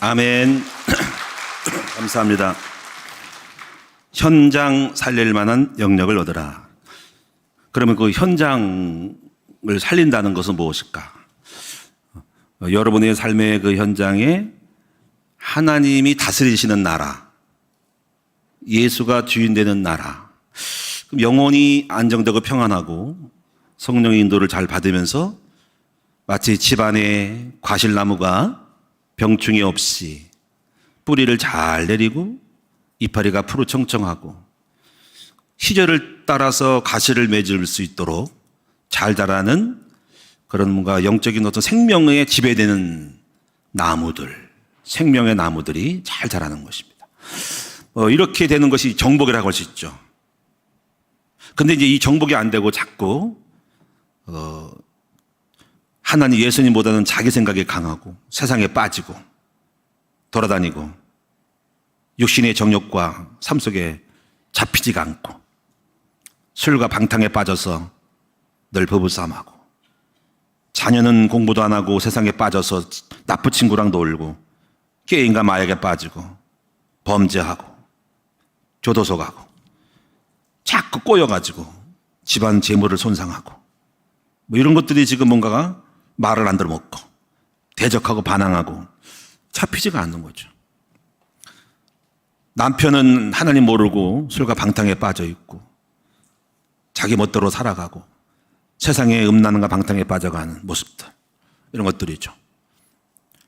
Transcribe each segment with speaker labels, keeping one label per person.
Speaker 1: 아멘. 감사합니다. 현장 살릴 만한 영역을 얻으라. 그러면 그 현장을 살린다는 것은 무엇일까? 여러분의 삶의 그 현장에 하나님이 다스리시는 나라, 예수가 주인 되는 나라, 영혼이 안정되고 평안하고 성령의 인도를 잘 받으면서 마치 집안에 과실나무가 병충해 없이 뿌리를 잘 내리고 이파리가 푸르청청하고 시절을 따라서 가시를 맺을 수 있도록 잘 자라는 그런 뭔가 영적인 어떤 생명에 지배되는 나무들, 생명의 나무들이 잘 자라는 것입니다. 이렇게 되는 것이 정복이라고 할 수 있죠. 근데 이제 이 정복이 안 되고 자꾸 하나님 예수님보다는 자기 생각이 강하고 세상에 빠지고 돌아다니고 육신의 정욕과 삶 속에 잡히지가 않고 술과 방탕에 빠져서 늘 부부싸움하고 자녀는 공부도 안 하고 세상에 빠져서 나쁜 친구랑 놀고 게임과 마약에 빠지고 범죄하고 교도소 가고 자꾸 꼬여가지고 집안 재물을 손상하고 뭐 이런 것들이 지금 뭔가가 말을 안 들어먹고 대적하고 반항하고 잡히지가 않는 거죠. 남편은 하나님 모르고 술과 방탕에 빠져 있고 자기 멋대로 살아가고 세상의 음란과 방탕에 빠져가는 모습들, 이런 것들이죠.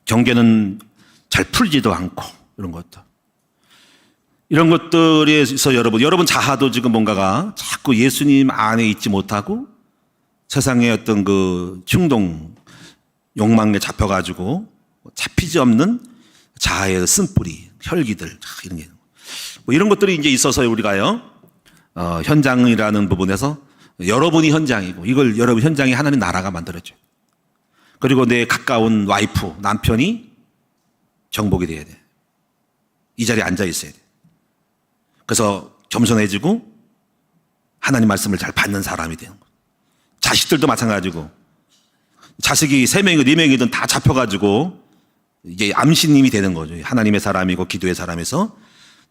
Speaker 1: 경계는 잘 풀지도 않고 이런 것들. 이런 것들에 있어서 여러분 자아도 지금 뭔가가 자꾸 예수님 안에 있지 못하고 세상의 어떤 그 충동, 욕망에 잡혀가지고 잡히지 없는 자아의 쓴뿌리, 혈기들, 이런 게. 뭐 이런 것들이 이제 있어서 우리가요, 현장이라는 부분에서 여러분이 현장이고 이걸 여러분 현장이 하나님 나라가 만들어줘요. 그리고 내 가까운 와이프, 남편이 정복이 돼야 돼. 이 자리에 앉아 있어야 돼. 그래서 겸손해지고 하나님 말씀을 잘 받는 사람이 되는 거예요. 자식들도 마찬가지고 자식이 3명이든 4명이든 다 잡혀가지고 이게 암신님이 되는 거죠. 하나님의 사람이고 기도의 사람에서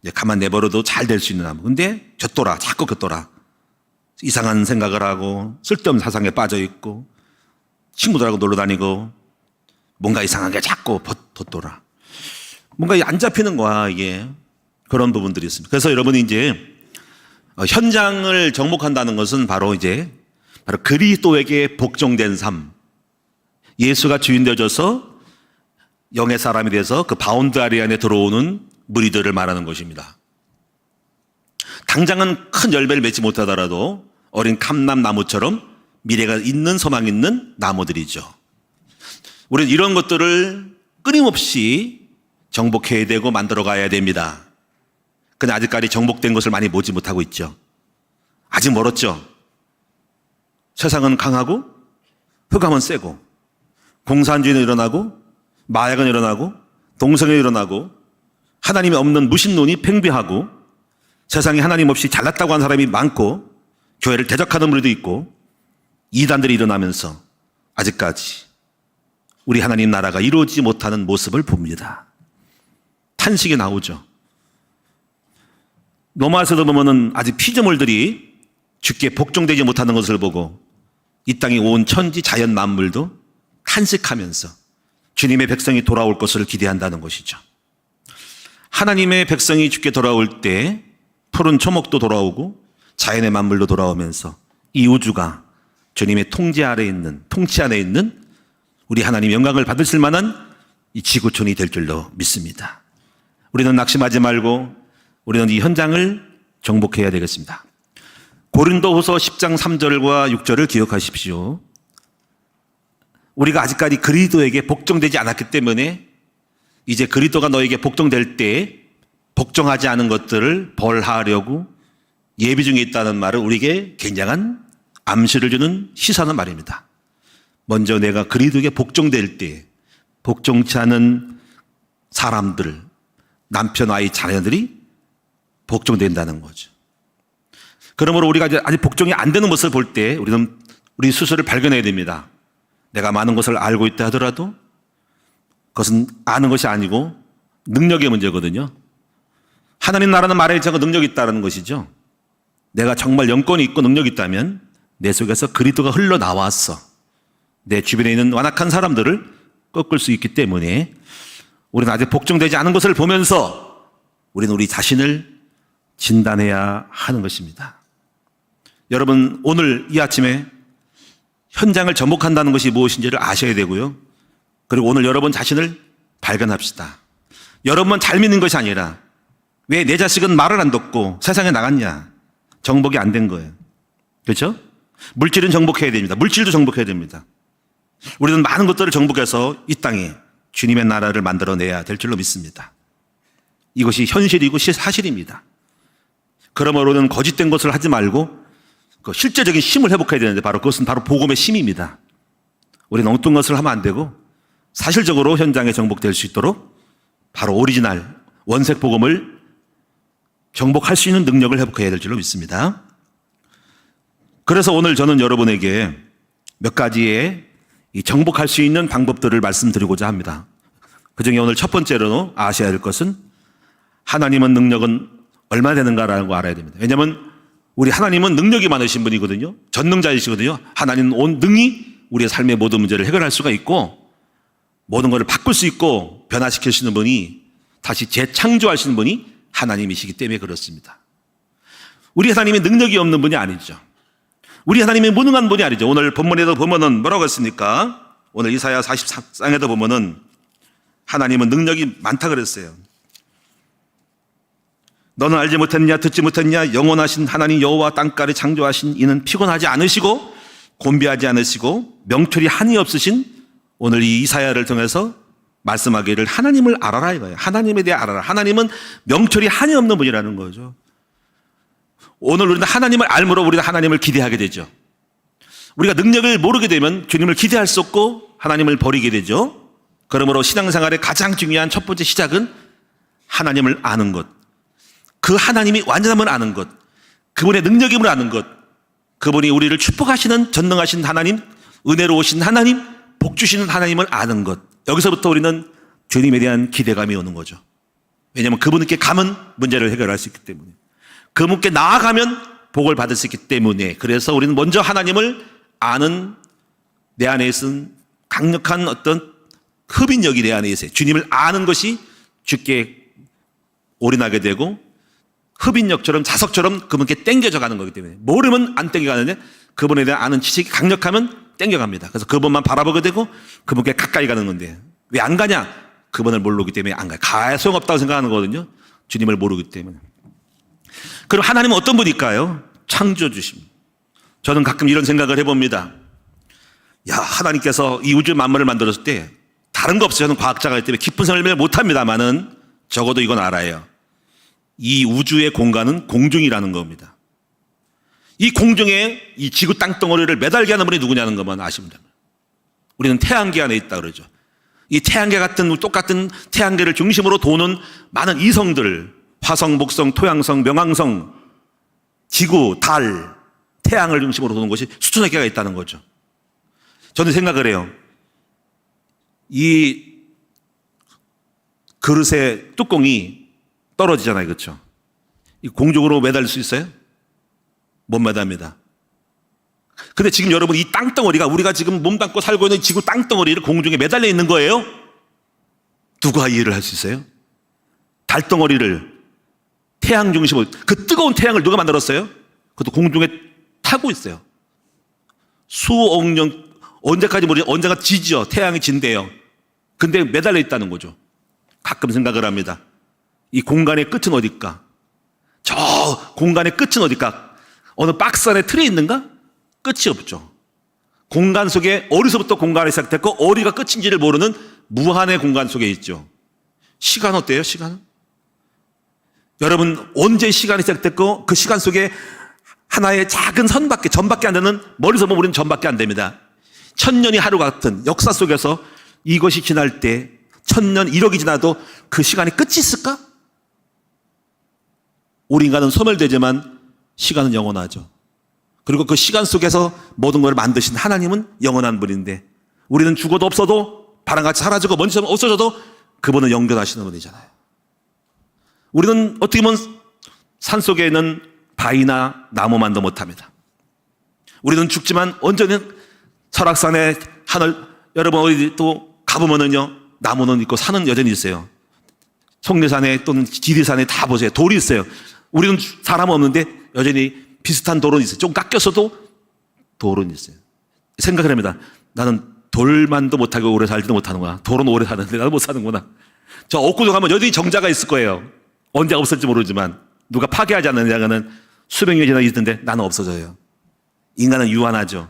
Speaker 1: 이제 가만 내버려도 잘 될 수 있는 나무. 근데 곁돌아, 자꾸 곁돌아. 이상한 생각을 하고 쓸데없는 사상에 빠져 있고 친구들하고 놀러 다니고 뭔가 이상하게 자꾸 덧돌아. 뭔가 안 잡히는 거야, 이게. 그런 부분들이 있습니다. 그래서 여러분이 이제 현장을 정복한다는 것은 바로 그리스도에게 복종된 삶. 예수가 주인 되어져서 영의 사람이 돼서 그 바운드리 안에 들어오는 무리들을 말하는 것입니다. 당장은 큰 열매를 맺지 못하더라도 어린 감람나무처럼 미래가 있는 소망 있는 나무들이죠. 우리는 이런 것들을 끊임없이 정복해야 되고 만들어 가야 됩니다. 근데 아직까지 정복된 것을 많이 보지 못하고 있죠. 아직 멀었죠. 세상은 강하고 흑암은 세고 공산주의는 일어나고 마약은 일어나고 동성애 일어나고 하나님이 없는 무신론이 팽배하고 세상에 하나님 없이 잘났다고 하는 사람이 많고 교회를 대적하는 무리도 있고 이단들이 일어나면서 아직까지 우리 하나님 나라가 이루어지지 못하는 모습을 봅니다. 탄식이 나오죠. 로마서도 보면은 아직 피조물들이 주께 복종되지 못하는 것을 보고 이 땅에 온 천지 자연 만물도 탄식하면서 주님의 백성이 돌아올 것을 기대한다는 것이죠. 하나님의 백성이 주께 돌아올 때 푸른 초목도 돌아오고 자연의 만물도 돌아오면서 이 우주가 주님의 통치 안에 있는 우리 하나님 영광을 받으실 만한 이 지구촌이 될 줄로 믿습니다. 우리는 낙심하지 말고 우리는 이 현장을 정복해야 되겠습니다. 고린도후서 10장 3절과 6절을 기억하십시오. 우리가 아직까지 그리스도에게 복종되지 않았기 때문에 이제 그리스도가 너에게 복종될 때 복종하지 않은 것들을 벌하려고 예비 중에 있다는 말은 우리에게 굉장한 암시를 주는 시사하는 말입니다. 먼저 내가 그리스도에게 복종될 때 복종치 않은 사람들, 남편, 아이, 자녀들이 복종된다는 거죠. 그러므로 우리가 아직 복종이 안 되는 모습을 볼 때 우리는 우리 스스로를 발견해야 됩니다. 내가 많은 것을 알고 있다 하더라도 그것은 아는 것이 아니고 능력의 문제거든요. 하나님 나라는 말에 있지 않고 능력이 있다는 것이죠. 내가 정말 영권이 있고 능력이 있다면 내 속에서 그리스도가 흘러나왔어. 내 주변에 있는 완악한 사람들을 꺾을 수 있기 때문에 우리는 아직 복종되지 않은 것을 보면서 우리는 우리 자신을 진단해야 하는 것입니다. 여러분, 오늘 이 아침에 현장을 정복한다는 것이 무엇인지를 아셔야 되고요. 그리고 오늘 여러분 자신을 발견합시다. 여러분만 잘 믿는 것이 아니라 왜 내 자식은 말을 안 듣고 세상에 나갔냐? 정복이 안 된 거예요. 그렇죠? 물질은 정복해야 됩니다. 물질도 정복해야 됩니다. 우리는 많은 것들을 정복해서 이 땅에 주님의 나라를 만들어내야 될 줄로 믿습니다. 이것이 현실이고 사실입니다. 그러므로는 거짓된 것을 하지 말고 그 실제적인 힘을 회복해야 되는데 그것은 바로 복음의 힘입니다. 우리는 엉뚱한 것을 하면 안 되고 사실적으로 현장에 정복될 수 있도록 바로 오리지널 원색 복음을 정복할 수 있는 능력을 회복해야 될 줄로 믿습니다. 그래서 오늘 저는 여러분에게 몇 가지의 이 정복할 수 있는 방법들을 말씀드리고자 합니다. 그중에 오늘 첫 번째로 아셔야 할 것은 하나님은 능력은 얼마나 되는가라는 거 알아야 됩니다. 왜냐하면 우리 하나님은 능력이 많으신 분이거든요. 전능자이시거든요. 하나님은 온 능히 우리의 삶의 모든 문제를 해결할 수가 있고 모든 것을 바꿀 수 있고 변화시키시는 분이 다시 재창조하시는 분이 하나님이시기 때문에 그렇습니다. 우리 하나님이 능력이 없는 분이 아니죠. 우리 하나님이 무능한 분이 아니죠. 오늘 본문에도 보면은 뭐라고 했습니까? 오늘 이사야 44장에도 보면은 하나님은 능력이 많다 그랬어요. 너는 알지 못했냐 듣지 못했냐 영원하신 하나님 여호와 땅가를 창조하신 이는 피곤하지 않으시고 곤비하지 않으시고 명철이 한이 없으신 오늘 이 이사야를 통해서 말씀하기를 하나님을 알아라 이거예요. 하나님에 대해 알아라. 하나님은 명철이 한이 없는 분이라는 거죠. 오늘 우리는 하나님을 알므로 우리는 하나님을 기대하게 되죠. 우리가 능력을 모르게 되면 주님을 기대할 수 없고 하나님을 버리게 되죠. 그러므로 신앙생활의 가장 중요한 첫 번째 시작은 하나님을 아는 것. 그 하나님이 완전함을 아는 것, 그분의 능력임을 아는 것, 그분이 우리를 축복하시는 전능하신 하나님, 은혜로우신 하나님, 복 주시는 하나님을 아는 것. 여기서부터 우리는 주님에 대한 기대감이 오는 거죠. 왜냐하면 그분께 가면 문제를 해결할 수 있기 때문에, 그분께 나아가면 복을 받을 수 있기 때문에, 그래서 우리는 먼저 하나님을 아는 내 안에 있는 강력한 어떤 흡인력이 내 안에 있어요. 주님을 아는 것이 주께 올인하게 되고 흡인력처럼 자석처럼 그분께 땡겨져 가는 거기 때문에, 모르면 안 땡겨가는데 그분에 대한 아는 지식이 강력하면 땡겨갑니다. 그래서 그분만 바라보게 되고 그분께 가까이 가는 건데, 왜 안 가냐? 그분을 모르기 때문에 안 가요. 가야 소용없다고 생각하는 거거든요. 주님을 모르기 때문에. 그럼 하나님은 어떤 분일까요? 창조주심. 저는 가끔 이런 생각을 해봅니다. 야, 하나님께서 이 우주 만물을 만들었을 때 다른 거 없어요. 저는 과학자가 있기 때문에 깊은 설명을 못합니다만은 적어도 이건 알아요. 이 우주의 공간은 공중이라는 겁니다. 이 공중에 이 지구 땅덩어리를 매달게 하는 분이 누구냐는 것만 아시면 됩니다. 우리는 태양계 안에 있다 그러죠. 이 태양계 같은 똑같은 태양계를 중심으로 도는 많은 이성들, 화성, 목성, 토양성, 명왕성, 지구, 달, 태양을 중심으로 도는 것이 수천억 개가 있다는 거죠. 저는 생각을 해요. 이 그릇의 뚜껑이 떨어지잖아요. 그렇죠? 이 공중으로 매달릴 수 있어요? 못 매답니다. 근데 지금 여러분 이 땅덩어리가 우리가 지금 몸담고 살고 있는 지구 땅덩어리를 공중에 매달려 있는 거예요? 누가 이해를 할 수 있어요? 달덩어리를 태양 중심으로, 그 뜨거운 태양을 누가 만들었어요? 그것도 공중에 타고 있어요. 수억 년, 언제까지 모르죠? 언젠가 지죠. 태양이 진대요. 근데 매달려 있다는 거죠. 가끔 생각을 합니다. 이 공간의 끝은 어딜까? 저 공간의 끝은 어딜까? 어느 박스 안에 틀에 있는가? 끝이 없죠. 공간 속에 어디서부터 공간이 시작됐고 어디가 끝인지를 모르는 무한의 공간 속에 있죠. 시간 어때요? 시간은? 여러분 언제 시간이 시작됐고 그 시간 속에 하나의 작은 전밖에 안 되는, 머리서 보면 우리는 전밖에 안 됩니다. 1000년이 하루 같은 역사 속에서 이것이 지날 때 1000년 1억이 지나도 그 시간이 끝이 있을까? 우리 인간은 소멸되지만 시간은 영원하죠. 그리고 그 시간 속에서 모든 걸 만드신 하나님은 영원한 분인데, 우리는 죽어도 없어도 바람같이 사라지고 먼지처럼 없어져도 그분은 영존하시는 분이잖아요. 우리는 어떻게 보면 산속에 있는 바위나 나무만도 못합니다. 우리는 죽지만 온전히 설악산의 하늘, 여러분 어디 또 가보면은요, 나무는 있고 산은 여전히 있어요. 속리산에 또는 지리산에 다 보세요. 돌이 있어요. 우리는 사람 없는데 여전히 비슷한 돌은 있어요. 좀 깎였어도 돌은 있어요. 생각을 합니다. 나는 돌만도 못하고 오래 살지도 못하는구나. 돌은 오래 사는데 나는 못 사는구나. 저 옥구도 가면 여전히 정자가 있을 거예요. 언제 없을지 모르지만 누가 파괴하지 않느냐는 수백 년이 지나 있던데 나는 없어져요. 인간은 유한하죠.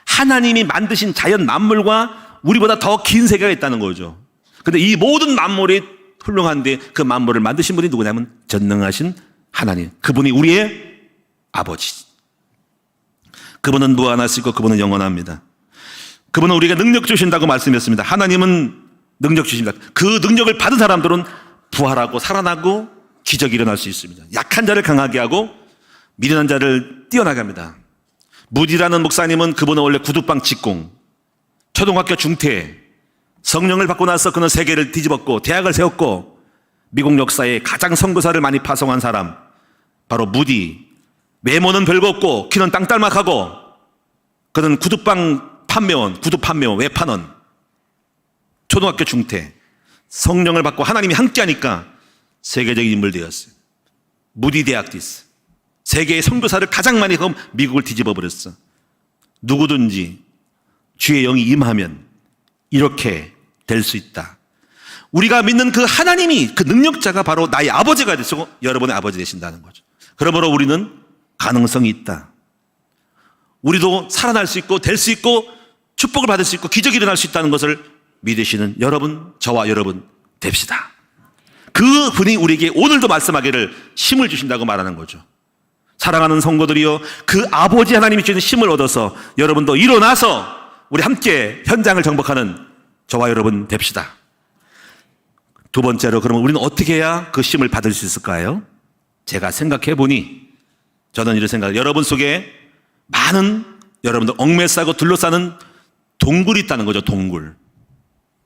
Speaker 1: 하나님이 만드신 자연 만물과 우리보다 더 긴 세계가 있다는 거죠. 근데 이 모든 만물이 훌륭한데 그 만물을 만드신 분이 누구냐면 전능하신 하나님. 그분이 우리의 아버지. 그분은 무한하시고 그분은 영원합니다. 그분은 우리에게 능력 주신다고 말씀했습니다. 하나님은 능력 주신다. 그 능력을 받은 사람들은 부활하고 살아나고 기적이 일어날 수 있습니다. 약한 자를 강하게 하고 미련한 자를 뛰어나게 합니다. 무디라는 목사님은 그분은 원래 구두방 직공, 초등학교 중퇴, 성령을 받고 나서 그는 세계를 뒤집었고 대학을 세웠고 미국 역사에 가장 선교사를 많이 파송한 사람, 바로 무디. 외모는 별거 없고 키는 땅딸막하고 그는 구두방 판매원, 구두 판매원, 외판원, 초등학교 중퇴, 성령을 받고 하나님이 함께하니까 세계적인 인물 되었어요. 무디 대학도 있어. 세계의 선교사를 가장 많이 하고 미국을 뒤집어 버렸어. 누구든지 주의 영이 임하면 이렇게 될 수 있다. 우리가 믿는 그 하나님이, 그 능력자가 바로 나의 아버지가 되시고 여러분의 아버지 되신다는 거죠. 그러므로 우리는 가능성이 있다. 우리도 살아날 수 있고 될 수 있고 축복을 받을 수 있고 기적이 일어날 수 있다는 것을 믿으시는 여러분, 저와 여러분 됩시다. 그 분이 우리에게 오늘도 말씀하기를 힘을 주신다고 말하는 거죠. 사랑하는 성도들이여, 그 아버지 하나님이 주신 힘을 얻어서 여러분도 일어나서 우리 함께 현장을 정복하는 저와 여러분 됩시다. 두 번째로, 그러면 우리는 어떻게 해야 그 힘을 받을 수 있을까요? 제가 생각해 보니 저는 이런 생각을, 여러분 속에 많은 여러분들 얽매싸고 둘러싸는 동굴이 있다는 거죠. 동굴.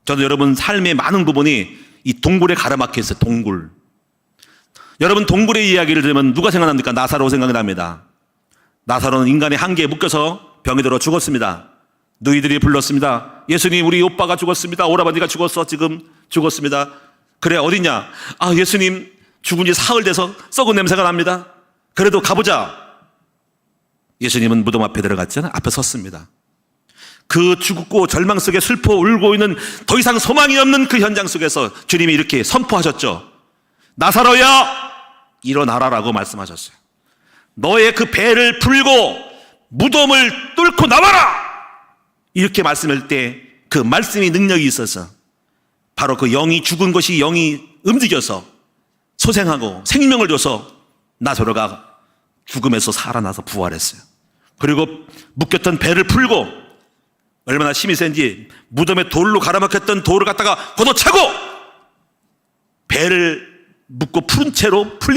Speaker 1: 저는 여러분 삶의 많은 부분이 이 동굴에 가로막혀 있어요. 동굴. 여러분 동굴의 이야기를 들으면 누가 생각납니까? 나사로 생각이 납니다. 나사로는 인간의 한계에 묶여서 병이 들어 죽었습니다. 너희들이 불렀습니다. 예수님, 우리 오빠가 죽었습니다. 오라버니가 죽었어. 지금 죽었습니다. 그래, 어디냐? 아, 예수님 죽은 지 사흘 돼서 썩은 냄새가 납니다. 그래도 가보자. 예수님은 무덤 앞에 들어갔잖아요. 앞에 섰습니다. 그 죽고 절망 속에 슬퍼 울고 있는 더 이상 소망이 없는 그 현장 속에서 주님이 이렇게 선포하셨죠. 나사로야, 일어나라라고 말씀하셨어요. 너의 그 배를 풀고 무덤을 뚫고 나와라! 이렇게 말씀할 때 그 말씀이 능력이 있어서 바로 그 영이, 죽은 것이 영이 움직여서 소생하고 생명을 줘서 나사로가 죽음에서 살아나서 부활했어요. 그리고 묶였던 배를 풀고, 얼마나 힘이 센지 무덤에 돌로 가로막혔던 돌을 갖다가 걷어차고 배를 묶고 풀린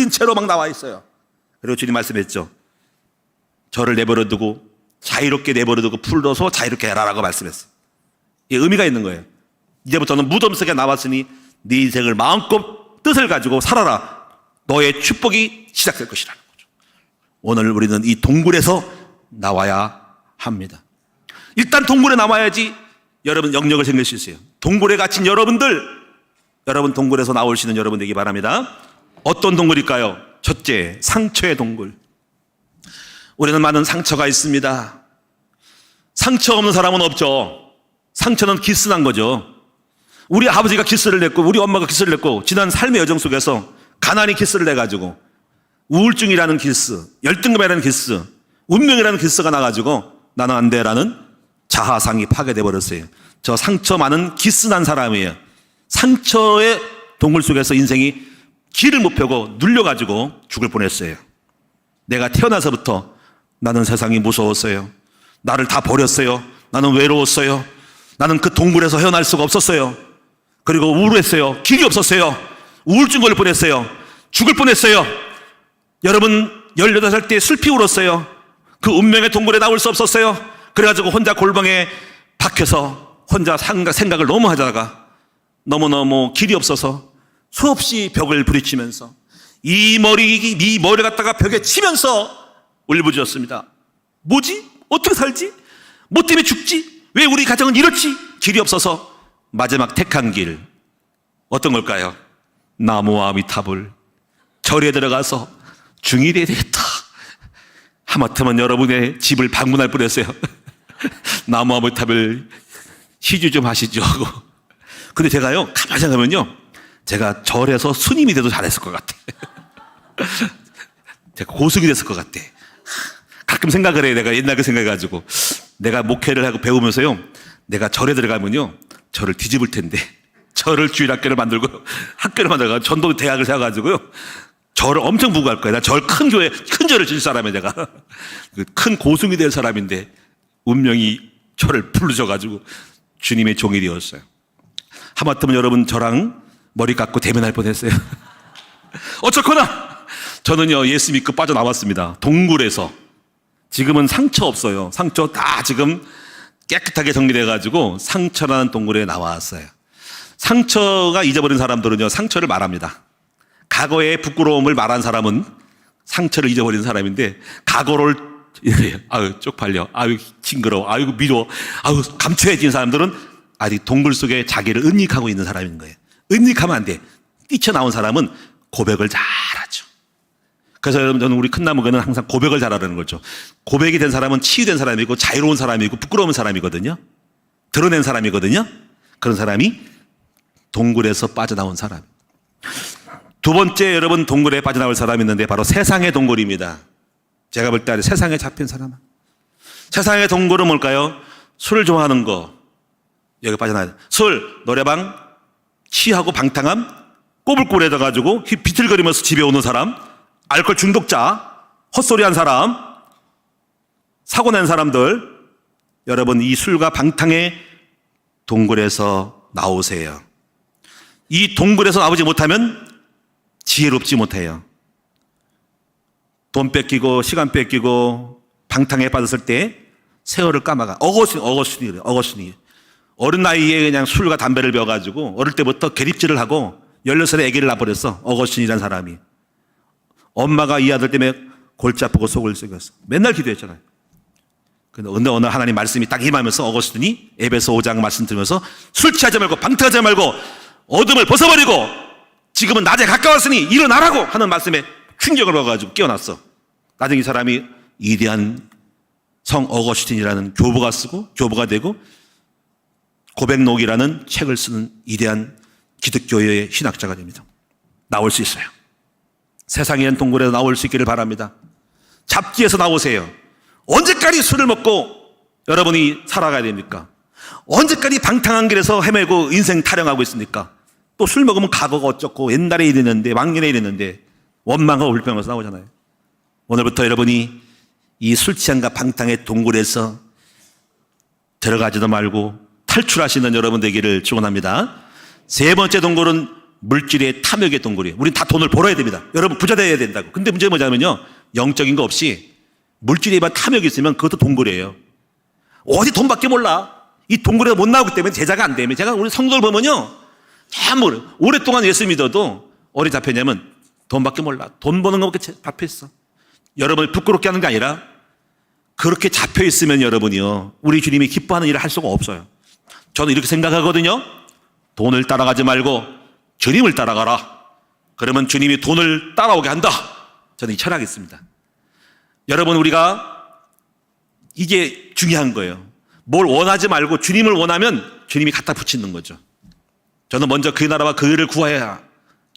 Speaker 1: 채로 막 나와 있어요. 그리고 주님 말씀했죠. 저를 내버려 두고 자유롭게 내버려 두고 풀어서 자유롭게 해라라고 말씀했어요. 이 의미가 있는 거예요. 이제부터는 무덤 속에 나왔으니 네 인생을 마음껏 뜻을 가지고 살아라. 너의 축복이 시작될 것이라는 거죠. 오늘 우리는 이 동굴에서 나와야 합니다. 일단 동굴에 나와야지 여러분 영역을 생길 수 있어요. 동굴에 갇힌 여러분들, 여러분 동굴에서 나올 수 있는 여러분 되기 바랍니다. 어떤 동굴일까요? 첫째, 상처의 동굴. 우리는 많은 상처가 있습니다. 상처 없는 사람은 없죠. 상처는 기스난 거죠. 우리 아버지가 기스를 냈고 우리 엄마가 기스를 냈고 지난 삶의 여정 속에서 가난이 기스를 내가지고 우울증이라는 기스, 열등감이라는 기스, 운명이라는 기스가 나가지고 나는 안 돼라는 자아상이 파괴돼 버렸어요. 저 상처 많은 기스난 사람이에요. 상처의 동굴 속에서 인생이 길을 못 펴고 눌려가지고 죽을 뻔했어요. 내가 태어나서부터 나는 세상이 무서웠어요. 나를 다 버렸어요. 나는 외로웠어요. 나는 그 동굴에서 헤어날 수가 없었어요. 그리고 우울했어요. 길이 없었어요. 우울증 걸릴 뻔했어요. 죽을 뻔했어요. 여러분 18살 때 슬피 울었어요. 그 운명의 동굴에 나올 수 없었어요. 그래가지고 혼자 골방에 박혀서 혼자 생각을 너무 하다가 너무너무 길이 없어서 수없이 벽을 부딪히면서 이 머리를 갖다가 벽에 치면서 울부짖었습니다. 뭐지? 어떻게 살지? 뭐 때문에 죽지? 왜 우리 가정은 이렇지? 길이 없어서 마지막 택한 길 어떤 걸까요? 나무 아미탑을 절에 들어가서 중일해야 되겠다. 하마터면 여러분의 집을 방문할 뻔했어요. 나무 아미탑을 시주 좀 하시죠 하고. 근데 제가요 가만히 생각하면요 제가 절에서 스님이 돼도 잘했을 것 같아. 제가 고승이 됐을 것 같아. 가끔 생각을 해요. 내가 옛날 그 생각해가지고 내가 목회를 하고 배우면서요 내가 절에 들어가면요 절을 뒤집을 텐데 절을 주일학교를 만들고 학교를 만들고 전도 대학을 세워가지고요 절을 엄청 부구할 거예요. 나 절 큰 교회 큰 절을 질 사람이에요. 내가 큰 고승이 될 사람인데 운명이 저를 부르셔가지고 주님의 종이 되었어요. 하마터면 여러분 저랑 머리 깎고 대면할 뻔했어요. 어쨌거나 저는요 예수 믿고 빠져나왔습니다. 동굴에서. 지금은 상처 없어요. 상처 다 지금 깨끗하게 정리돼가지고 상처라는 동굴에 나왔어요. 상처가 잊어버린 사람들은요 상처를 말합니다. 과거의 부끄러움을 말한 사람은 상처를 잊어버린 사람인데 과거를 아유 쪽팔려, 아유 징그러워, 아유 미워, 아유 감춰해진 사람들은 아직 동굴 속에 자기를 은닉하고 있는 사람인 거예요. 은닉하면 안 돼. 뛰쳐나온 사람은 고백을 잘하죠. 그래서 여러분 저는 우리 큰 나무교는 항상 고백을 잘하라는 거죠. 고백이 된 사람은 치유된 사람이고 자유로운 사람이고 부끄러운 사람이거든요. 드러낸 사람이거든요. 그런 사람이 동굴에서 빠져나온 사람. 두 번째 여러분 동굴에 빠져나올 사람이 있는데 바로 세상의 동굴입니다. 제가 볼 때 세상에 잡힌 사람. 세상의 동굴은 뭘까요? 술을 좋아하는 거. 여기 빠져나와야 돼. 술, 노래방, 취하고 방탕함, 꼬불꼬불해져가지고 비틀거리면서 집에 오는 사람, 알코올 중독자, 헛소리한 사람, 사고 낸 사람들, 여러분 이 술과 방탕의 동굴에서 나오세요. 이 동굴에서 나오지 못하면 지혜롭지 못해요. 돈 뺏기고 시간 뺏기고 방탕에 빠졌을 때 세월을 까마가 어거스니 어린 나이에 그냥 술과 담배를 배워가지고 어릴 때부터 계립질을 하고 16살에 아기를 낳아버렸어. 어거스틴이라는 사람이. 엄마가 이 아들 때문에 골치 아프고 속을 썩였어. 맨날 기도했잖아요. 근데 어느 하나님 말씀이 딱 임하면서 어거스틴이 에베소 5장 말씀 들으면서 술 취하지 말고 방탕하지 말고 어둠을 벗어버리고 지금은 낮에 가까웠으니 일어나라고 하는 말씀에 충격을 받아가지고 깨어났어. 나중에 이 사람이 위대한 성 어거스틴이라는 교부가 되고 고백록이라는 책을 쓰는 위대한 기독교의 신학자가 됩니다. 나올 수 있어요. 세상에 있는 동굴에서 나올 수 있기를 바랍니다. 잡기에서 나오세요. 언제까지 술을 먹고 여러분이 살아가야 됩니까? 언제까지 방탕한 길에서 헤매고 인생 타령하고 있습니까? 또 술 먹으면 과거가 어쩌고 옛날에 이랬는데 왕년에 이랬는데 원망하고 불평하면서 나오잖아요. 오늘부터 여러분이 이 술 취함과 방탕의 동굴에서 들어가지도 말고 탈출하시는 여러분 되기를 축원합니다. 세 번째 동굴은 물질의 탐욕의 동굴이에요. 우린 다 돈을 벌어야 됩니다. 여러분 부자 되어야 된다고. 근데 문제는 뭐냐면요. 영적인 거 없이 물질에만 탐욕이 있으면 그것도 동굴이에요. 어디 돈밖에 몰라. 이 동굴에서 못 나오기 때문에 제자가 안 되면 제가 우리 성도를 보면요. 참 오랫동안 예수 믿어도 어디 잡혔냐면 돈밖에 몰라. 돈 버는 것밖에 잡혀있어. 여러분을 부끄럽게 하는 게 아니라 그렇게 잡혀있으면 여러분이요. 우리 주님이 기뻐하는 일을 할 수가 없어요. 저는 이렇게 생각하거든요. 돈을 따라가지 말고 주님을 따라가라. 그러면 주님이 돈을 따라오게 한다. 저는 이 철학이 있습니다. 여러분 우리가 이게 중요한 거예요. 뭘 원하지 말고 주님을 원하면 주님이 갖다 붙이는 거죠. 저는 먼저 그 나라와 그 의를 구해야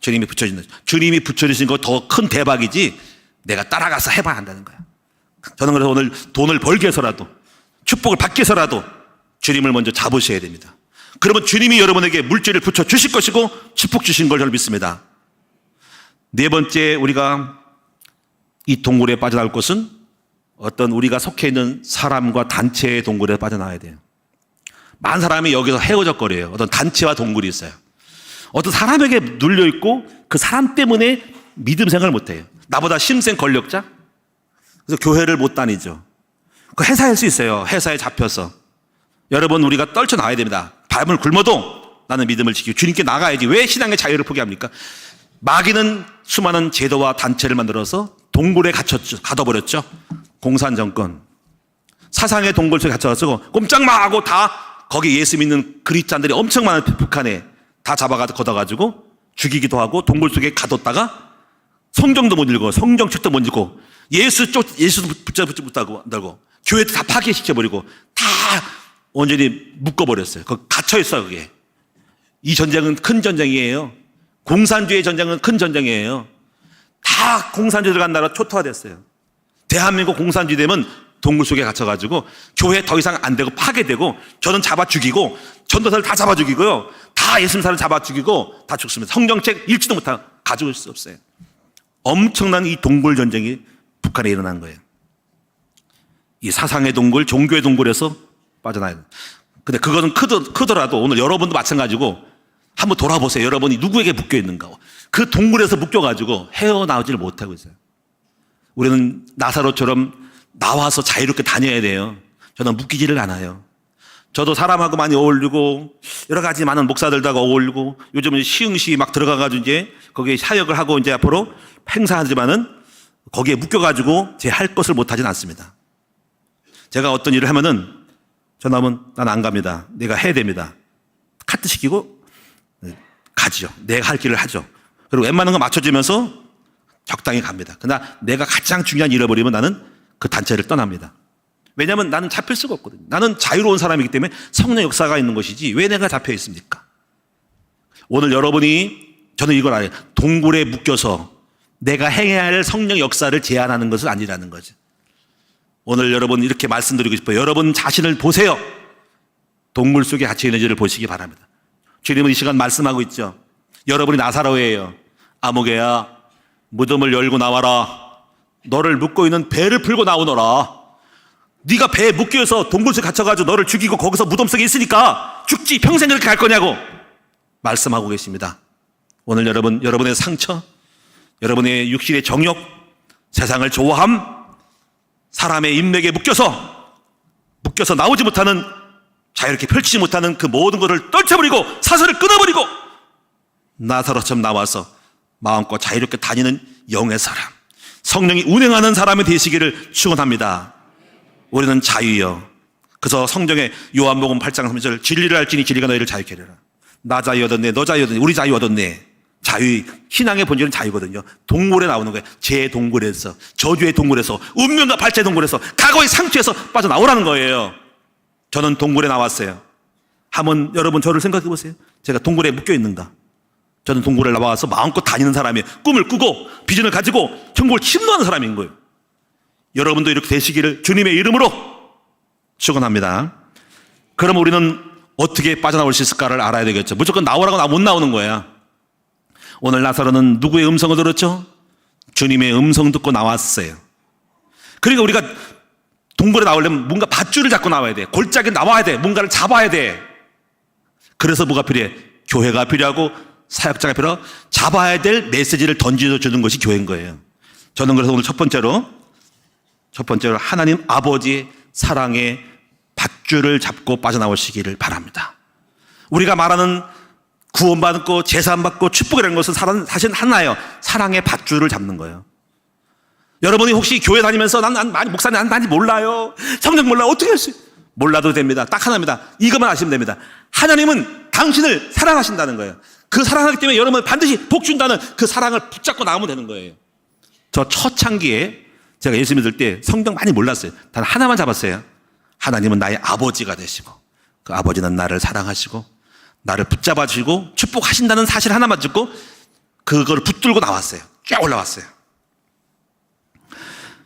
Speaker 1: 주님이 붙여주는 거죠. 주님이 붙여주신 거 더 큰 대박이지 내가 따라가서 해봐야 한다는 거야. 저는 그래서 오늘 돈을 벌기 위해서라도 축복을 받기 위해서라도 주님을 먼저 잡으셔야 됩니다. 그러면 주님이 여러분에게 물질을 붙여주실 것이고 축복 주신 걸 저는 믿습니다. 네 번째 우리가 이 동굴에 빠져나올 것은 어떤 우리가 속해 있는 사람과 단체의 동굴에 빠져나와야 돼요. 많은 사람이 여기서 헤어져거려요. 어떤 단체와 동굴이 있어요. 어떤 사람에게 눌려있고 그 사람 때문에 믿음 생활을 못해요. 나보다 심센 권력자? 그래서 교회를 못 다니죠. 그 회사일 수 있어요. 회사에 잡혀서. 여러분 우리가 떨쳐나와야 됩니다. 밤을 굶어도 나는 믿음을 지키고 주님께 나가야지. 왜 신앙의 자유를 포기합니까? 마귀는 수많은 제도와 단체를 만들어서 동굴에 가둬버렸죠. 공산정권. 사상의 동굴 속에 갇혀가지고 꼼짝마 하고 다 거기 예수 믿는 그리스도인들이 엄청 많은 북한에 다 걷어가지고 죽이기도 하고 동굴 속에 가뒀다가 성경도 못 읽고 성경책도 못 읽고 예수도 붙잡고 교회도 다 파괴시켜버리고 다 완전히 묶어버렸어요. 거기 갇혀있어요. 그게. 이 전쟁은 큰 전쟁이에요. 공산주의 전쟁은 큰 전쟁이에요. 다 공산주의 들어간 나라 초토화됐어요. 대한민국 공산주의 되면 동굴 속에 갇혀가지고 교회 더 이상 안 되고 파괴되고 저는 잡아 죽이고 전도사를 다 잡아 죽이고요. 다 예수님사를 잡아 죽이고 다 죽습니다. 성경책 읽지도 못하고 가져올 수 없어요. 엄청난 이 동굴 전쟁이 북한에 일어난 거예요. 이 사상의 동굴, 종교의 동굴에서 빠져나야 돼요. 근데 그거는 크더라도 오늘 여러분도 마찬가지고 한번 돌아보세요. 여러분이 누구에게 묶여 있는가. 그 동굴에서 묶여가지고 헤어나오지를 못하고 있어요. 우리는 나사로처럼 나와서 자유롭게 다녀야 돼요. 저는 묶이지를 않아요. 저도 사람하고 많이 어울리고 여러 가지 많은 목사들하고 어울리고 요즘은 시흥시 막 들어가가지고 이제 거기에 사역을 하고 이제 앞으로 행사하지만은 거기에 묶여가지고 제 할 것을 못하진 않습니다. 제가 어떤 일을 하면은 전화하면 난 안 갑니다. 내가 해야 됩니다. 카트 시키고 가지요. 내가 할 길을 하죠. 그리고 웬만한 거 맞춰주면서 적당히 갑니다. 그러나 내가 가장 중요한 일을 잃어버리면 나는 그 단체를 떠납니다. 왜냐하면 나는 잡힐 수가 없거든요. 나는 자유로운 사람이기 때문에 성령 역사가 있는 것이지 왜 내가 잡혀 있습니까? 오늘 여러분이 저는 이걸 알아요. 동굴에 묶여서 내가 행해야 할 성령 역사를 제한하는 것은 아니라는 거죠. 오늘 여러분 이렇게 말씀드리고 싶어요. 여러분 자신을 보세요. 동굴 속에 갇혀 있는지를 보시기 바랍니다. 주님은 이 시간 말씀하고 있죠. 여러분이 나사로예요. 아무개야 무덤을 열고 나와라. 너를 묶고 있는 배를 풀고 나오너라. 네가 배에 묶여서 동굴 속에 갇혀가지고 너를 죽이고 거기서 무덤 속에 있으니까 죽지 평생 그렇게 갈 거냐고 말씀하고 계십니다. 오늘 여러분의 상처, 여러분의 육신의 정욕, 세상을 좋아함, 사람의 인맥에 묶여서 나오지 못하는 자유롭게 펼치지 못하는 그 모든 것을 떨쳐버리고 사슬을 끊어버리고 나사로처럼 나와서 마음껏 자유롭게 다니는 영의 사람, 성령이 운행하는 사람이 되시기를 축원합니다. 우리는 자유요. 그래서 성경에 요한복음 8장 3절 진리를 알지니 진리가 너희를 자유케 하리라. 나 자유 얻었네, 너 자유 얻었네, 우리 자유 얻었네. 자유, 신앙의 본질은 자유거든요. 동굴에 나오는 거예요. 제 동굴에서, 저주의 동굴에서, 운명과 발자의 동굴에서, 과거의 상처에서 빠져나오라는 거예요. 저는 동굴에 나왔어요. 한번 여러분 저를 생각해 보세요. 제가 동굴에 묶여 있는가? 저는 동굴에 나와서 마음껏 다니는 사람이에요. 꿈을 꾸고 비전을 가지고 천국을 침노하는 사람인 거예요. 여러분도 이렇게 되시기를 주님의 이름으로 축원합니다. 그럼 우리는 어떻게 빠져나올 수 있을까를 알아야 되겠죠. 무조건 나오라고 나 못 나오는 거야. 오늘 나사로는 누구의 음성을 들었죠? 주님의 음성 듣고 나왔어요. 그러니까 우리가 동굴에 나오려면 뭔가 밧줄을 잡고 나와야 돼. 골짜기에 나와야 돼. 뭔가를 잡아야 돼. 그래서 뭐가 필요해? 교회가 필요하고 사역자가 필요하고 잡아야 될 메시지를 던져주는 것이 교회인 거예요. 저는 그래서 오늘 첫 번째로 하나님 아버지의 사랑의 밧줄을 잡고 빠져나오시기를 바랍니다. 우리가 말하는 구원받고 제사받고 축복이라는 것은 사실 하나예요. 사랑의 밧줄을 잡는 거예요. 여러분이 혹시 교회 다니면서 난 목사님 난 많이 몰라요. 성경 몰라. 어떻게 할 수 있어요? 몰라도 됩니다. 딱 하나입니다. 이것만 아시면 됩니다. 하나님은 당신을 사랑하신다는 거예요. 그 사랑하기 때문에 여러분 반드시 복 준다는 그 사랑을 붙잡고 나오면 되는 거예요. 저 초창기에 제가 예수 믿을 때 성경 많이 몰랐어요. 단 하나만 잡았어요. 하나님은 나의 아버지가 되시고 그 아버지는 나를 사랑하시고 나를 붙잡아 주시고 축복하신다는 사실 하나만 듣고 그걸 붙들고 나왔어요. 쫙 올라왔어요.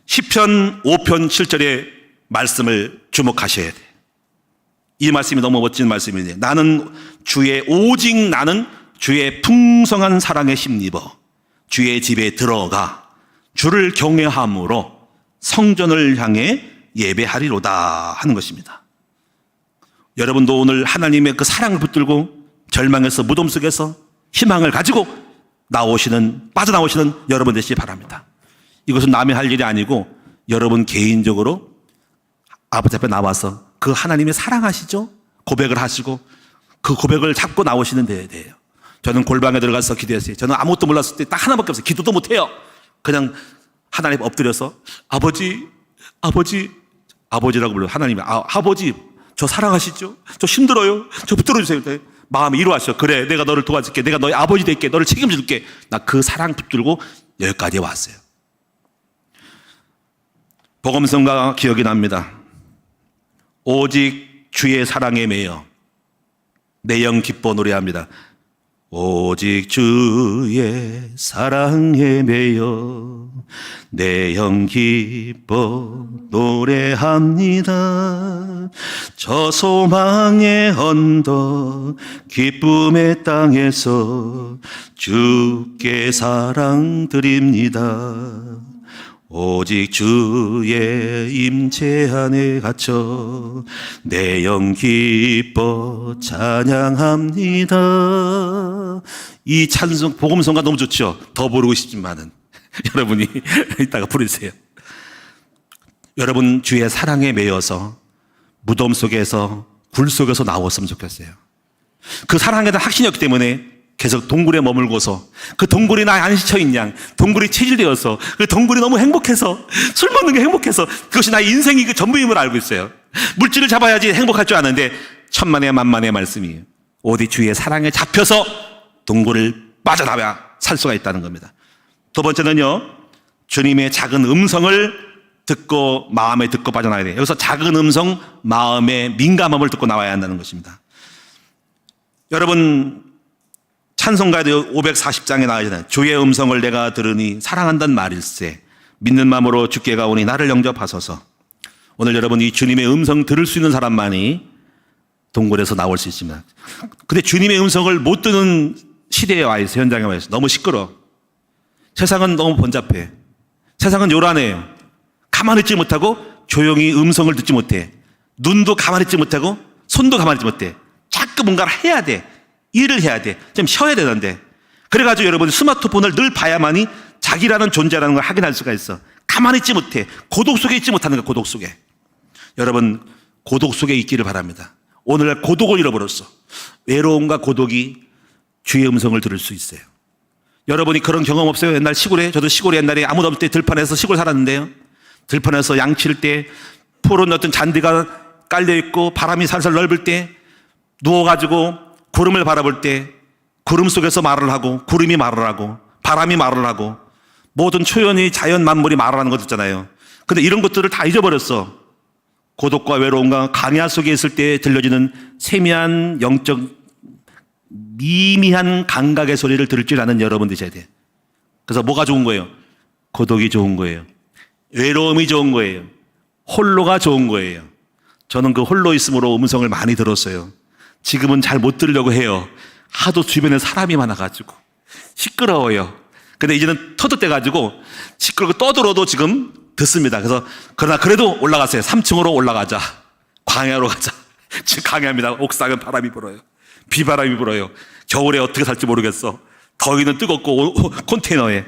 Speaker 1: 시편 5편 7절의 말씀을 주목하셔야 돼요. 이 말씀이 너무 멋진 말씀이네요. 오직 나는 주의 풍성한 사랑에 힘입어 주의 집에 들어가 주를 경외함으로 성전을 향해 예배하리로다 하는 것입니다. 여러분도 오늘 하나님의 그 사랑을 붙들고 절망에서 무덤 속에서 희망을 가지고 빠져나오시는 여러분 되시기 바랍니다. 이것은 남이 할 일이 아니고 여러분 개인적으로 아버지 앞에 나와서 그 하나님이 사랑하시죠? 고백을 하시고 그 고백을 잡고 나오시는 데예요. 저는 골방에 들어가서 기도했어요. 저는 아무것도 몰랐을 때 딱 하나밖에 없어요. 기도도 못해요. 그냥 하나님 엎드려서 아버지라고 불러요. 하나님이 아버지 저 사랑하시죠? 저 힘들어요. 저 붙들어주세요. 마음이 이루하셔. 그래 내가 너를 도와줄게. 내가 너의 아버지 될게. 너를 책임질게. 나 그 사랑 붙들고 여기까지 왔어요. 복음성가 기억이 납니다. 오직 주의 사랑에 매여 내 영 기뻐 노래합니다. 오직 주의 사랑에 매여 내 영 기뻐 노래합니다. 저 소망의 언덕 기쁨의 땅에서 주께 사랑 드립니다. 오직 주의 임재 안에 갇혀 내 영 기뻐 찬양합니다. 이 찬송 복음성가 너무 좋죠. 더 부르고 싶지만은 여러분이 이따가 부르세요. 여러분 주의 사랑에 매여서 무덤 속에서 굴 속에서 나왔으면 좋겠어요. 그 사랑에 대한 확신이 없기 때문에 계속 동굴에 머물고서 그 동굴이 나의 안식처인 양, 동굴이 체질되어서 그 동굴이 너무 행복해서 술 먹는 게 행복해서 그것이 나의 인생이 그 전부임을 알고 있어요. 물질을 잡아야지 행복할 줄 아는데 천만의 만만의 말씀이에요. 오직 주의 사랑에 잡혀서 동굴을 빠져나와야 살 수가 있다는 겁니다. 두 번째는요, 주님의 작은 음성을 듣고 마음에 듣고 빠져나와야 돼요. 여기서 작은 음성, 마음의 민감함을 듣고 나와야 한다는 것입니다. 여러분 찬송가에도 540장에 나와있잖아요. 주의 음성을 내가 들으니 사랑한다는 말일세 믿는 마음으로 주께 가오니 나를 영접하소서. 오늘 여러분 이 주님의 음성 들을 수 있는 사람만이 동굴에서 나올 수 있습니다. 근데 주님의 음성을 못 듣는 시대에 와 있어요. 현장에 와 있어요. 너무 시끄러워. 세상은 너무 번잡해. 세상은 요란해요. 가만히 있지 못하고 조용히 음성을 듣지 못해. 눈도 가만히 있지 못하고 손도 가만히 있지 못해. 자꾸 뭔가를 해야 돼. 일을 해야 돼. 좀 쉬어야 되는데. 그래가지고 여러분 스마트폰을 늘 봐야만이 자기라는 존재라는 걸 확인할 수가 있어. 가만히 있지 못해. 고독 속에 있지 못하는 거야. 고독 속에. 여러분 고독 속에 있기를 바랍니다. 오늘날 고독을 잃어버렸어. 외로움과 고독이 주의 음성을 들을 수 있어요. 여러분이 그런 경험 없어요? 옛날 시골에, 저도 시골에 옛날에 아무도 없을 때 들판에서 시골 살았는데요. 들판에서 양칠 때 푸른 어떤 잔디가 깔려있고 바람이 살살 넓을 때 누워가지고 구름을 바라볼 때 구름 속에서 말을 하고 구름이 말을 하고 바람이 말을 하고 모든 초연이 자연 만물이 말을 하는 것 있잖아요. 근데 이런 것들을 다 잊어버렸어. 고독과 외로움과 강야 속에 있을 때 들려지는 세미한 영적 미미한 감각의 소리를 들을 줄 아는 여러분 되셔야 돼. 그래서 뭐가 좋은 거예요? 고독이 좋은 거예요. 외로움이 좋은 거예요. 홀로가 좋은 거예요. 저는 그 홀로 있음으로 음성을 많이 들었어요. 지금은 잘 못 들으려고 해요. 하도 주변에 사람이 많아가지고 시끄러워요. 근데 이제는 터득돼가지고 시끄럽고 떠들어도 지금 듣습니다. 그러나 그래도 올라가세요. 3층으로 올라가자. 광야로 가자. 지금 광야입니다. 옥상은 바람이 불어요. 비바람이 불어요. 겨울에 어떻게 살지 모르겠어. 더위는 뜨겁고 컨테이너에.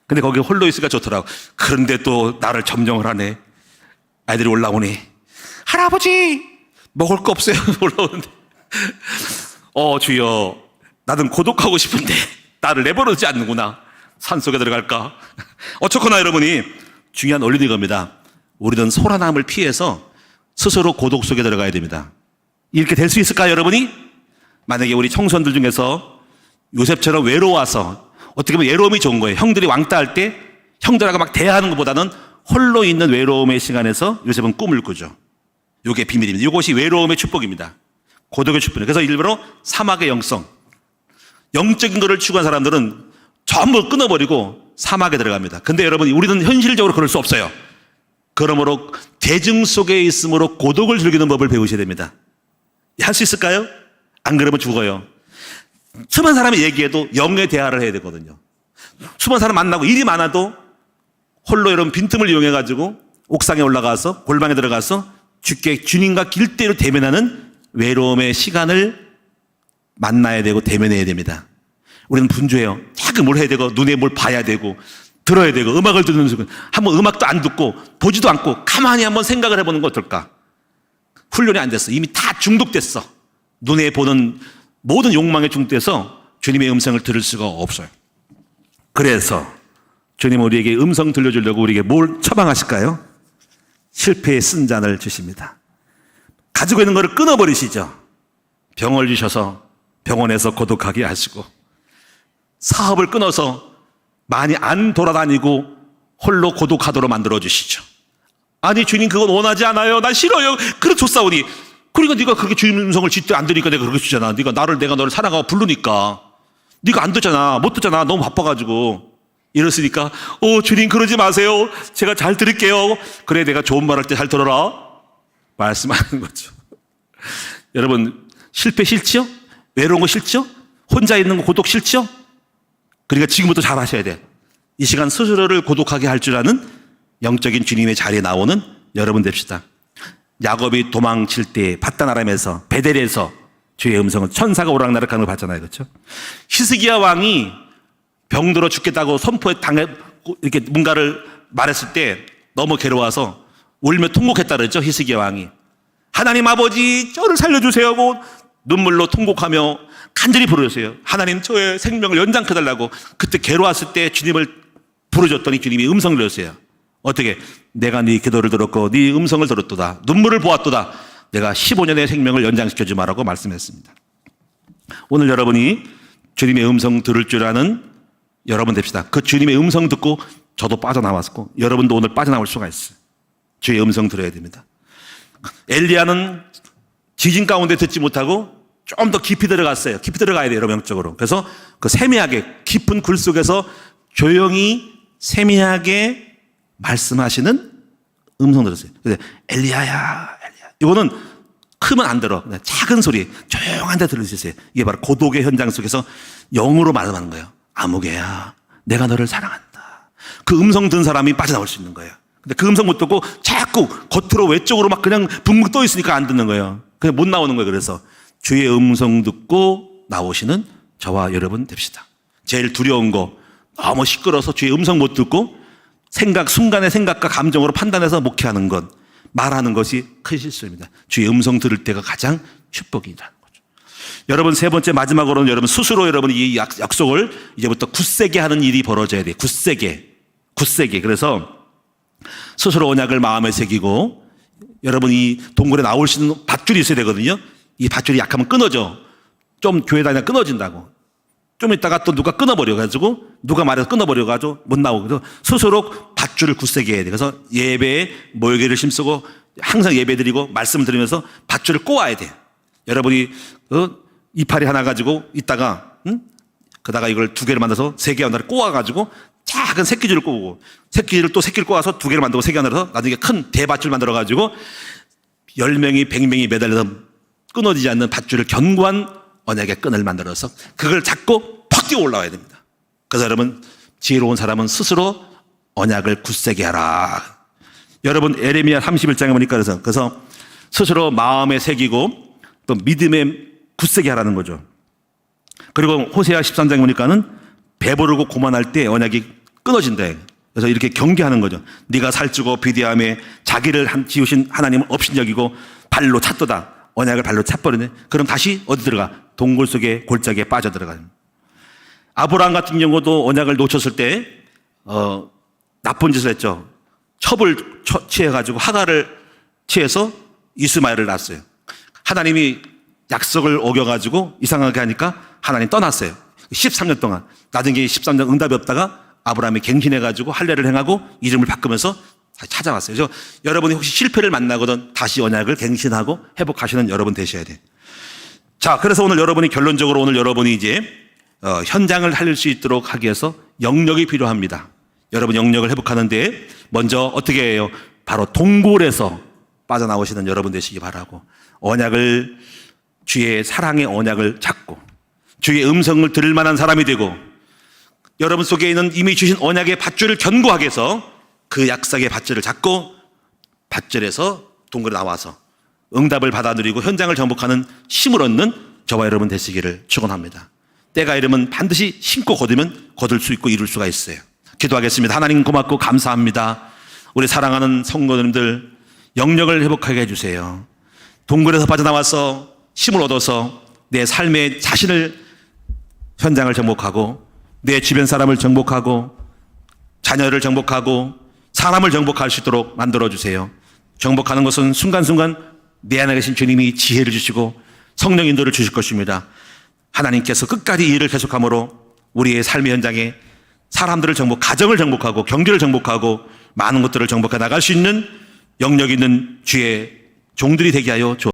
Speaker 1: 근데 거기 홀로 있으니까 좋더라고. 그런데 또 나를 점령을 하네. 아이들이 올라오니 할아버지 먹을 거 없어요. 올라오는데 주여 나는 고독하고 싶은데 나를 내버려두지 않는구나. 산속에 들어갈까? 어쨌거나 여러분이 중요한 원리는 이겁니다. 우리는 소란함을 피해서 스스로 고독 속에 들어가야 됩니다. 이렇게 될 수 있을까요, 여러분이? 만약에 우리 청소년들 중에서 요셉처럼 외로워서, 어떻게 보면 외로움이 좋은 거예요. 형들이 왕따할 때 형들하고 막 대화하는 것보다는 홀로 있는 외로움의 시간에서 요셉은 꿈을 꾸죠. 이게 비밀입니다. 이것이 외로움의 축복입니다. 고독의 축복입니다. 그래서 일부러 사막의 영성, 영적인 것을 추구한 사람들은 전부 끊어버리고 사막에 들어갑니다. 근데 여러분, 우리는 현실적으로 그럴 수 없어요. 그러므로 대중 속에 있으므로 고독을 즐기는 법을 배우셔야 됩니다. 할 수 있을까요? 안 그러면 죽어요. 수많은 사람이 얘기해도 영의 대화를 해야 되거든요. 수많은 사람 만나고 일이 많아도 홀로 이런 빈틈을 이용해가지고 옥상에 올라가서 골방에 들어가서 주님과 길대로 대면하는 외로움의 시간을 만나야 되고 대면해야 됩니다. 우리는 분주해요. 자꾸 뭘 해야 되고 눈에 뭘 봐야 되고 들어야 되고 음악을 듣는 순간 한번 음악도 안 듣고 보지도 않고 가만히 한번 생각을 해보는 거 어떨까? 훈련이 안 됐어. 이미 다 중독됐어. 눈에 보는 모든 욕망에 중독돼서 주님의 음성을 들을 수가 없어요. 그래서 주님은 우리에게 음성 들려주려고 우리에게 뭘 처방하실까요? 실패의 쓴 잔을 주십니다. 가지고 있는 것을 끊어버리시죠. 병을 주셔서 병원에서 고독하게 하시고, 사업을 끊어서 많이 안 돌아다니고 홀로 고독하도록 만들어주시죠. 아니 주님 그건 원하지 않아요. 난 싫어요. 그래 줬사오니. 그러니까 네가 그렇게 주님 음성을 짖지 안 들으니까 내가 그렇게 주잖아. 내가 너를 사랑하고 부르니까. 네가 안 듣잖아. 못 듣잖아. 너무 바빠가지고. 이랬으니까 주님 그러지 마세요. 제가 잘 들을게요. 그래 내가 좋은 말 할 때 잘 들어라. 말씀하는 거죠. 여러분 실패 싫지요? 외로운 거 싫지요? 혼자 있는 거 고독 싫지요? 그러니까 지금부터 잘 하셔야 돼. 이 시간 스스로를 고독하게 할 줄 아는 영적인 주님의 자리에 나오는 여러분 됩시다. 야곱이 도망칠 때 바단 아람에서 베델에서 주의 음성을 천사가 오락나락하는 걸 봤잖아요. 그렇죠? 히스기야 왕이 병들어 죽겠다고 선포에 당해 이렇게 뭔가를 말했을 때 너무 괴로워서 울며 통곡했다 그랬죠. 히스기야 왕이. 하나님 아버지 저를 살려주세요 하고 눈물로 통곡하며 간절히 부르셨어요. 하나님 저의 생명을 연장해 달라고. 그때 괴로웠을 때 주님을 부르셨더니 주님이 음성을 내셨어요. 어떻게? 내가 네 기도를 들었고 네 음성을 들었도다. 눈물을 보았도다. 내가 15년의 생명을 연장시켜 주마라고 말씀했습니다. 오늘 여러분이 주님의 음성 들을 줄 아는 여러분 됩시다. 그 주님의 음성 듣고 저도 빠져나왔고 여러분도 오늘 빠져나올 수가 있어요. 주의 음성 들어야 됩니다. 엘리야는 지진 가운데 듣지 못하고 좀 더 깊이 들어갔어요. 깊이 들어가야 돼요, 여러분 영적으로. 그래서 그 세미하게 깊은 굴 속에서 조용히 세미하게 말씀하시는 음성 들었어요. 그래서 엘리야야, 엘리야. 이거는 크면 안 들어. 그냥 작은 소리, 조용한 데 들으세요. 이게 바로 고독의 현장 속에서 영으로 말하는 거예요. 아무개야, 내가 너를 사랑한다. 그 음성 든 사람이 빠져나올 수 있는 거예요. 근데 그 음성 못 듣고 자꾸 겉으로 외쪽으로 막 그냥 붕붕 떠 있으니까 안 듣는 거예요. 그냥 못 나오는 거예요. 그래서 주의 음성 듣고 나오시는 저와 여러분 됩시다. 제일 두려운 거, 너무 시끄러워서 주의 음성 못 듣고 순간의 생각과 감정으로 판단해서 목회하는 것, 말하는 것이 큰 실수입니다. 주의 음성 들을 때가 가장 축복이라는 거죠. 여러분 세 번째 마지막으로는 여러분 스스로 여러분이 이 약속을 이제부터 굳세게 하는 일이 벌어져야 돼요. 굳세게. 그래서 스스로 언약을 마음에 새기고, 여러분이 동굴에 나올 수 있는 밧줄이 있어야 되거든요. 이 밧줄이 약하면 끊어져. 좀 교회 다니면 끊어진다고. 좀 있다가 또 누가 끊어버려가지고, 누가 말해서 끊어버려가지고 못 나오고. 그래서 스스로 밧줄을 굳세게 해야 돼. 그래서 예배에 모욕의를 힘쓰고 항상 예배 드리고 말씀을 들으면서 밧줄을 꼬아야 돼. 여러분이 이파리 하나 가지고 있다가 그다가 이걸 두 개를 만들어서 세 개 하나를 꼬아가지고 작은 새끼줄을 꼬고, 새끼줄을 또 새끼를 꼬아서 두 개를 만들고 세 개 하나를 나중에 큰 대밧줄 만들어가지고 10명이 100명이 매달려서 끊어지지 않는 밧줄을 견고한 언약의 끈을 만들어서 그걸 잡고 팍 뛰어 올라와야 됩니다. 그래서 여러분 지혜로운 사람은 스스로 언약을 굳세게 하라. 여러분 에레미야 31장에 보니까 그래서 스스로 마음에 새기고 또 믿음에 굳세게 하라는 거죠. 그리고 호세아 13장에 보니까는 배부르고 고만할 때 언약이 끊어진다. 그래서 이렇게 경계하는 거죠. 네가 살찌고 비대함에 자기를 지으신 하나님은 업신여기고 발로 찼도다. 언약을 발로 차버리네. 그럼 다시 어디 들어가? 동굴 속에 골짜기에 빠져들어가요. 아브라함 같은 경우도 언약을 놓쳤을 때 나쁜 짓을 했죠. 첩을 취해가지고 하가를 취해서 이스마엘을 낳았어요. 하나님이 약속을 어겨가지고 이상하게 하니까 하나님 떠났어요. 13년 동안. 나중에 13년 응답이 없다가 아브라함이 갱신해가지고 할례를 행하고 이름을 바꾸면서 다시 찾아왔어요. 그래서 여러분이 혹시 실패를 만나거든 다시 언약을 갱신하고 회복하시는 여러분 되셔야 돼요. 자, 그래서 오늘 여러분이 결론적으로 오늘 여러분이 이제 현장을 살릴 수 있도록 하기 위해서 영역이 필요합니다. 여러분 영역을 회복하는데 먼저 어떻게 해요? 바로 동굴에서 빠져나오시는 여러분 되시기 바라고, 언약을 주의 사랑의 언약을 잡고 주의 음성을 들을 만한 사람이 되고, 여러분 속에 있는 이미 주신 언약의 밧줄을 견고하게 해서 그 약속의 밧줄을 잡고 밧줄에서 동굴에 나와서 응답을 받아 누리고 현장을 정복하는 힘을 얻는 저와 여러분 되시기를 축원합니다. 때가 이르면 반드시 심고 거두면 거둘 수 있고 이룰 수가 있어요. 기도하겠습니다. 하나님 고맙고 감사합니다. 우리 사랑하는 성도님들 영역을 회복하게 해주세요. 동굴에서 빠져나와서 힘을 얻어서 내 삶의 자신을 현장을 정복하고 내 주변 사람을 정복하고 자녀를 정복하고 사람을 정복할 수 있도록 만들어주세요. 정복하는 것은 순간순간 내 안에 계신 주님이 지혜를 주시고 성령 인도를 주실 것입니다. 하나님께서 끝까지 이 일을 계속함으로 우리의 삶의 현장에 사람들을 가정을 정복하고 경제를 정복하고 많은 것들을 정복해 나갈 수 있는 영역 있는 주의 종들이 되게 하여 주옵소서.